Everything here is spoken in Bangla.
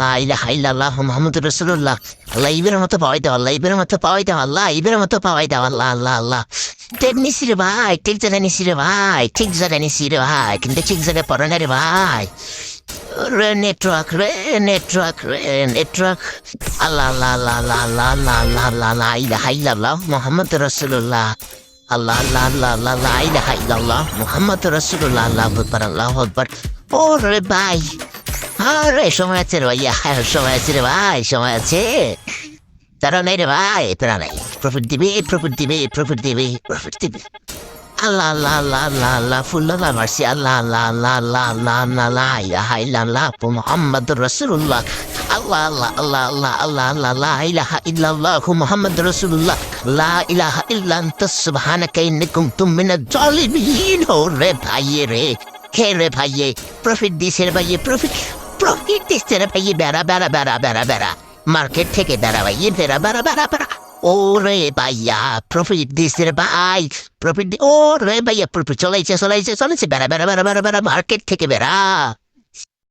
লা ইলাহা ইল্লাল্লাহ মুহাম্মাদুর রাসূলুল্লাহ। আল্লাহ ইবের মতো পাওয়াই দাও, আল্লাহ ইবের মতো পাওয়াই দাও, আল্লাহ ইবের মতো পাওয়াই দাও, আল্লাহ আল্লাহ আল্লাহ। ঠিক নিছি রে ভাই, ঠিক জায়গায় নিছি রে ভাই, ঠিক জায়গায় নিছি রে ভাই, কিন্তু ঠিক জায়গায় পড়ে না রে ভাই। রে নেটওয়ার্ক রে নেটওয়ার্ক রে নেটওয়ার্ক। আল্লাহ আল্লাহ আল্লাহ আল্লাহ আল্লাহ আল্লাহ আল্লাহ আল্লাহ লা ইলাহা ইল্লাল্লাহ মুহাম্মাদুর রাসূলুল্লাহ। আল্লাহ আল্লাহ আল্লাহ আল্লাহ লা ইলাহা ইল্লাল্লাহ মুহাম্মাদুর রাসূলুল্লাহ। আল্লাহু আকবার আল্লাহু আকবার। ওরে ভাই, আরে সময় আছে রে ভাইয়া, সময় আছে রে ভাই, সময় আছে। তারা নাই রে ভাই, তারা নাই। প্রফিট দিবে, প্রফিট দিবে, প্রফিট দিবে, প্রফিট দিবে। আল্লাহ আল্লাহ আল্লাহ আল্লাহ আল্লাহ ফুল্লাহ মারছি। আল্লাহ আল্লাহ আল্লাহ আল্লাহ আল্লাহ আল্লাহ লা ইলাহা ইল্লাল্লাহ মুহাম্মাদুর রাসূলুল্লাহ। আল্লাহ আল্লাহ আল্লাহ আল্লাহ আল্লাহ আল্লাহ লা ইলাহা ইল্লাল্লাহ মুহাম্মাদুর রাসূলুল্লাহ। লা ইলাহা ইল্লা আনতা সুবহানাকা ইন্নী কুনতু মিনাজ জালিমিন। ওরে ভাইয়ে রে, হে রে ভাইয়ে, প্রফিট দিছে রে ভাইয়ে, প্রফিট প্রফিট দিছে রে ভাইয়ে। বেড়া বেড়া বেড়া বেড়া বেড়া মার্কেট থেকে বেড়া ভাইয়ে, বেড়া বেড়া বেড়া বেড়া। ওরে ভাইয়া প্রফিট দিছে রে ভাই, প্রফিট। ওরে ভাইয়া প্রফিট চলাইছে চলাইছে চলেছে, বেড়া বেড়া বেড়া বেড়া বেড়া মার্কেট থেকে বেড়া।